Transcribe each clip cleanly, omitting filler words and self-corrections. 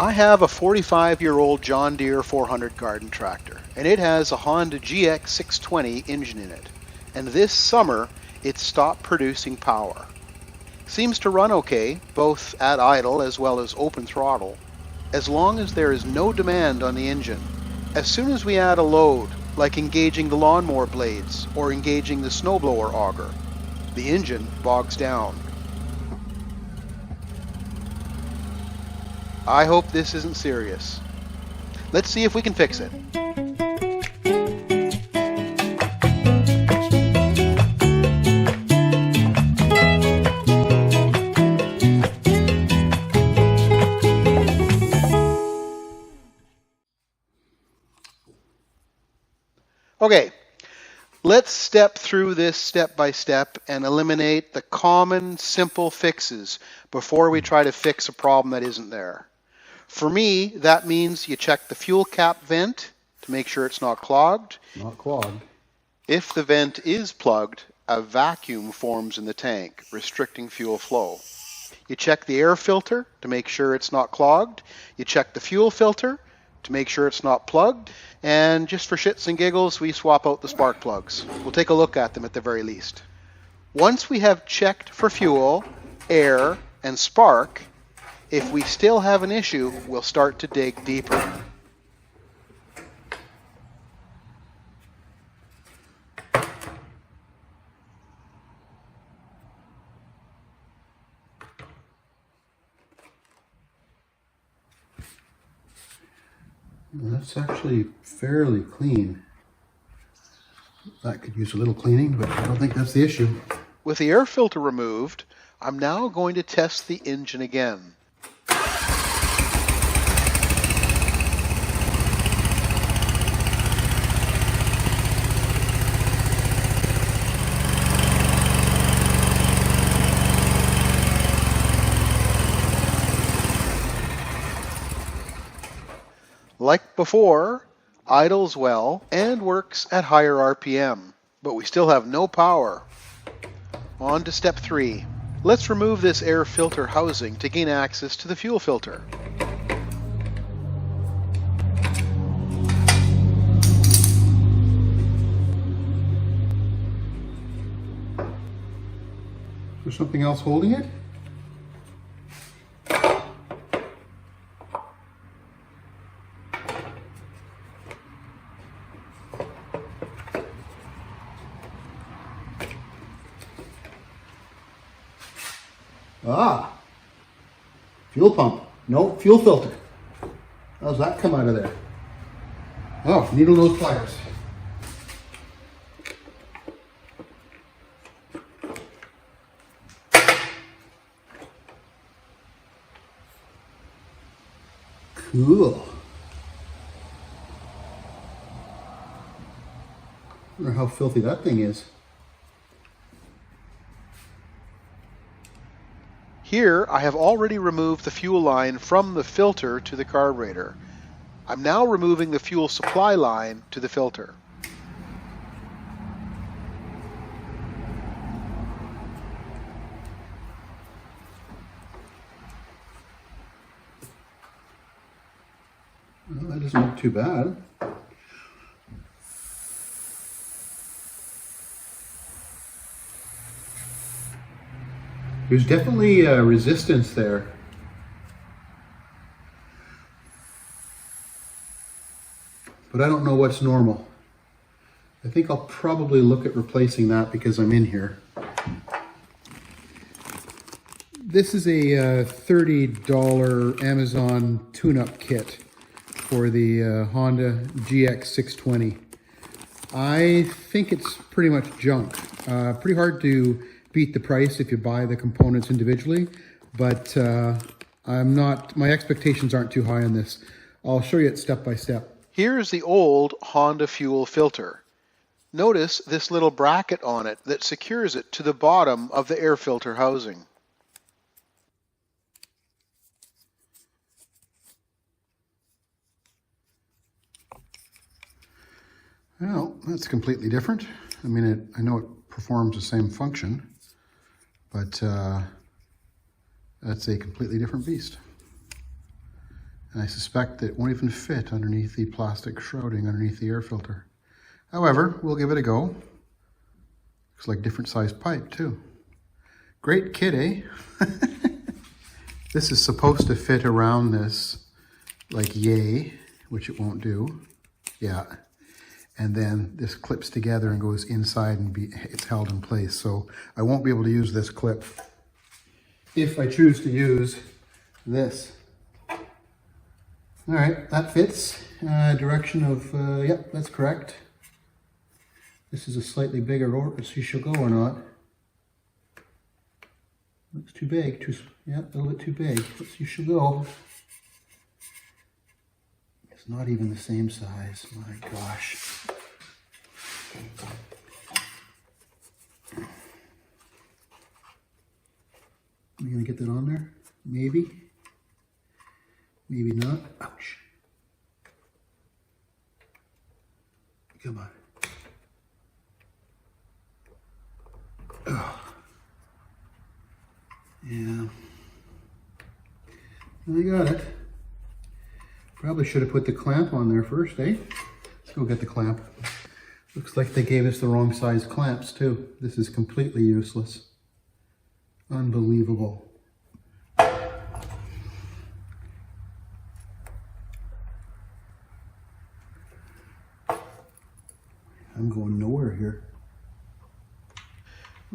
I have a 45-year-old John Deere 400 garden tractor, and it has a Honda GX620 engine in it. And this summer, it stopped producing power. Seems to run okay, both at idle as well as open throttle, as long as there is no demand on the engine. As soon as we add a load, like engaging the lawnmower blades or engaging the snowblower auger, the engine bogs down. I hope this isn't serious. Let's see if we can fix it. Okay, let's step through this step by step and eliminate the common, simple fixes before we try to fix a problem that isn't there. For me, that means you check the fuel cap vent to make sure it's not clogged. Not clogged. If the vent is plugged, a vacuum forms in the tank, restricting fuel flow. You check the air filter to make sure it's not clogged. You check the fuel filter to make sure it's not plugged. And just for shits and giggles, we swap out the spark plugs. We'll take a look at them at the very least. Once we have checked for fuel, air, and spark, if we still have an issue, we'll start to dig deeper. That's actually fairly clean. That could use a little cleaning, but I don't think that's the issue. With the air filter removed, I'm now going to test the engine again. Like before, idles well and works at higher RPM, but we still have no power. On to step 3. Let's remove this air filter housing to gain access to the fuel filter. Is there something else holding it? Ah, fuel pump. No, fuel filter. How's that come out of there? Oh, needle nose pliers. Cool. I wonder how filthy that thing is. Here, I have already removed the fuel line from the filter to the carburetor. I'm now removing the fuel supply line to the filter. Well, that doesn't look too bad. There's definitely resistance there. But I don't know what's normal. I think I'll probably look at replacing that because I'm in here. This is a $30 Amazon tune-up kit for the Honda GX620. I think it's pretty much junk. Pretty hard to beat the price if you buy the components individually, but my expectations aren't too high on this. I'll show you it step by step. Here's the old Honda fuel filter. Notice this little bracket on it that secures it to the bottom of the air filter housing. Well, that's completely different. I mean, I know it performs the same function, but that's a completely different beast. And I suspect it won't even fit underneath the plastic shrouding underneath the air filter. However, we'll give it a go. Looks like different sized pipe too. Great kit, eh? This is supposed to fit around this like yay, which it won't do. Yeah. And then this clips together and goes inside and it's held in place. So I won't be able to use this clip if I choose to use this. All right, that fits. Direction of, yep, that's correct. This is a slightly bigger order, so you shall go or not. Looks too big, yeah, a little bit too big. Let's, you shall go. It's not even the same size, my gosh. Are we gonna get that on there? Maybe. Maybe not. Ouch. Come on. Oh. Yeah. I got it. Probably should have put the clamp on there first, eh? Let's go get the clamp. Looks like they gave us the wrong size clamps too. This is completely useless. Unbelievable. I'm going nowhere here.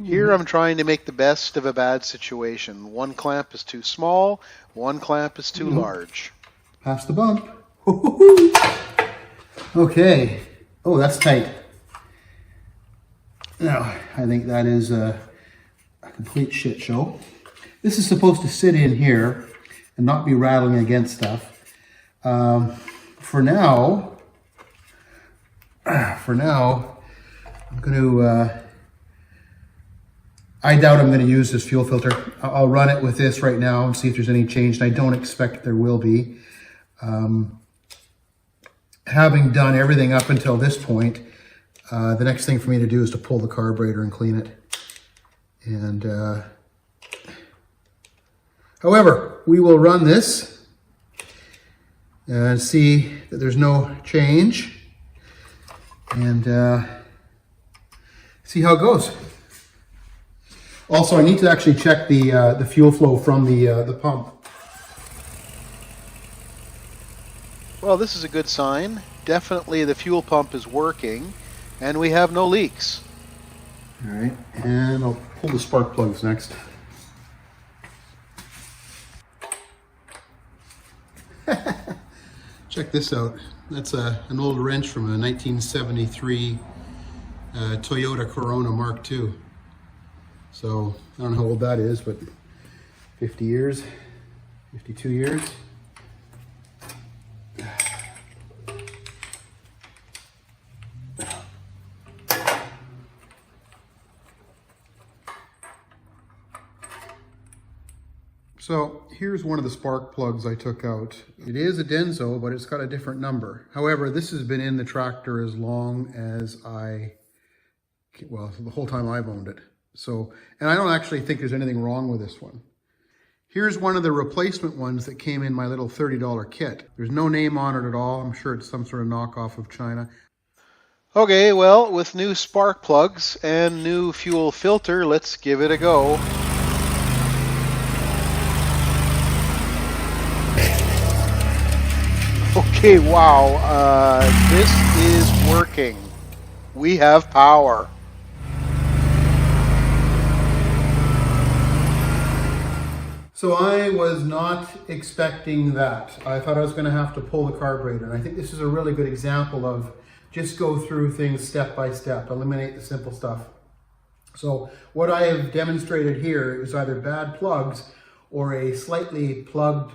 Here I'm trying to make the best of a bad situation. One clamp is too small, one clamp is too large. Past the bump. Okay. Oh, that's tight. Now, I think that is a complete shit show. This is supposed to sit in here and not be rattling against stuff. For now, I'm going to, I doubt I'm going to use this fuel filter. I'll run it with this right now and see if there's any change. And I don't expect there will be. Having done everything up until this point, the next thing for me to do is to pull the carburetor and clean it. And, however, we will run this and see that there's no change and see how it goes. Also, I need to actually check the fuel flow from the pump. Well, this is a good sign. Definitely the fuel pump is working and we have no leaks. All right, and I'll pull the spark plugs next. Check this out. That's an old wrench from a 1973 Toyota Corona Mark II. So I don't know how old that is, but 50 years, 52 years. So here's one of the spark plugs I took out. It is a Denso, but it's got a different number. However, this has been in the tractor as long as well, the whole time I've owned it. So, and I don't actually think there's anything wrong with this one. Here's one of the replacement ones that came in my little $30 kit. There's no name on it at all. I'm sure it's some sort of knockoff of China. Okay, well, with new spark plugs and new fuel filter, let's give it a go. Okay, wow, this is working. We have power. So I was not expecting that. I thought I was going to have to pull the carburetor. And I think this is a really good example of just go through things step by step, eliminate the simple stuff. So what I have demonstrated here is either bad plugs or a slightly plugged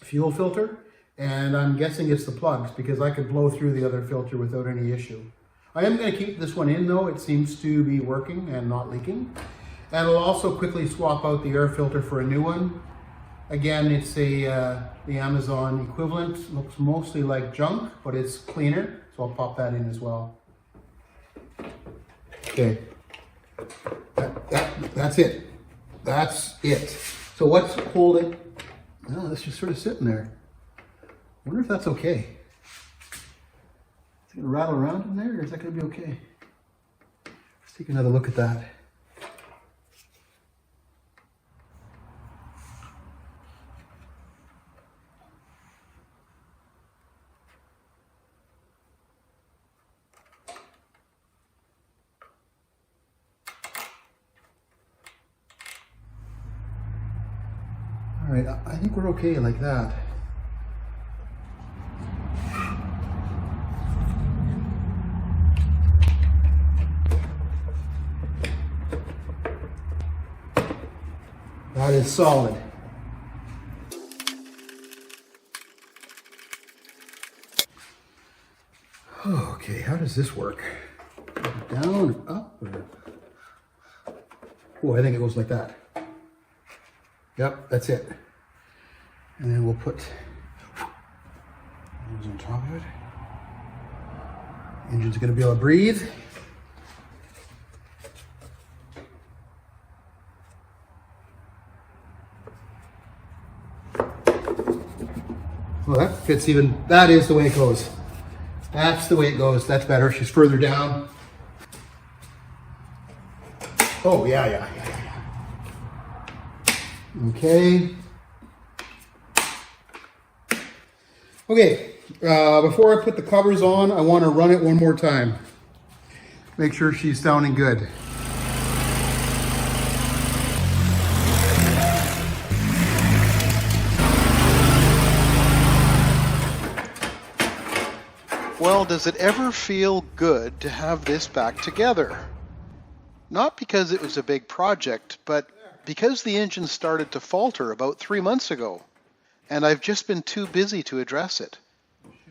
fuel filter. And I'm guessing it's the plugs because I could blow through the other filter without any issue. I am going to keep this one in though. It seems to be working and not leaking. And I'll also quickly swap out the air filter for a new one. Again, it's the Amazon equivalent. Looks mostly like junk, but it's cleaner. So I'll pop that in as well. Okay, that's it. That's it. So what's holding? Oh, it's just sort of sitting there. I wonder if that's okay. Is it gonna rattle around in there, or is that gonna be okay? Let's take another look at that. All right, I think we're okay like that. That is solid. Okay, how does this work? Down, up, or... Oh, I think it goes like that. Yep, that's it. And then we'll put those on top of it. Engine's gonna be able to breathe. Well, that fits even, that is the way it goes. That's the way it goes. That's better. She's further down. Oh, yeah. Okay. Okay, before I put the covers on, I want to run it one more time. Make sure she's sounding good. Well, does it ever feel good to have this back together? Not because it was a big project, but because the engine started to falter about 3 months ago, and I've just been too busy to address it.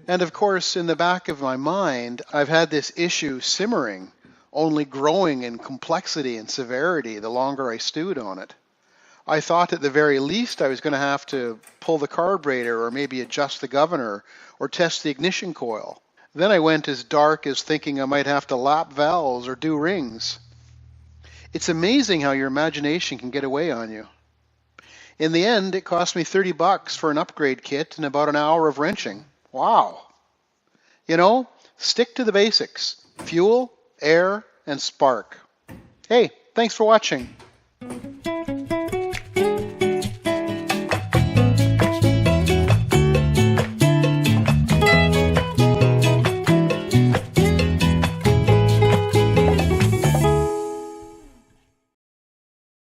And of course, in the back of my mind, I've had this issue simmering, only growing in complexity and severity the longer I stewed on it. I thought at the very least I was going to have to pull the carburetor or maybe adjust the governor or test the ignition coil. Then I went as dark as thinking I might have to lap valves or do rings. It's amazing how your imagination can get away on you. In the end, it cost me $30 for an upgrade kit and about an hour of wrenching. Wow. You know, stick to the basics. Fuel, air, and spark. Hey, thanks for watching.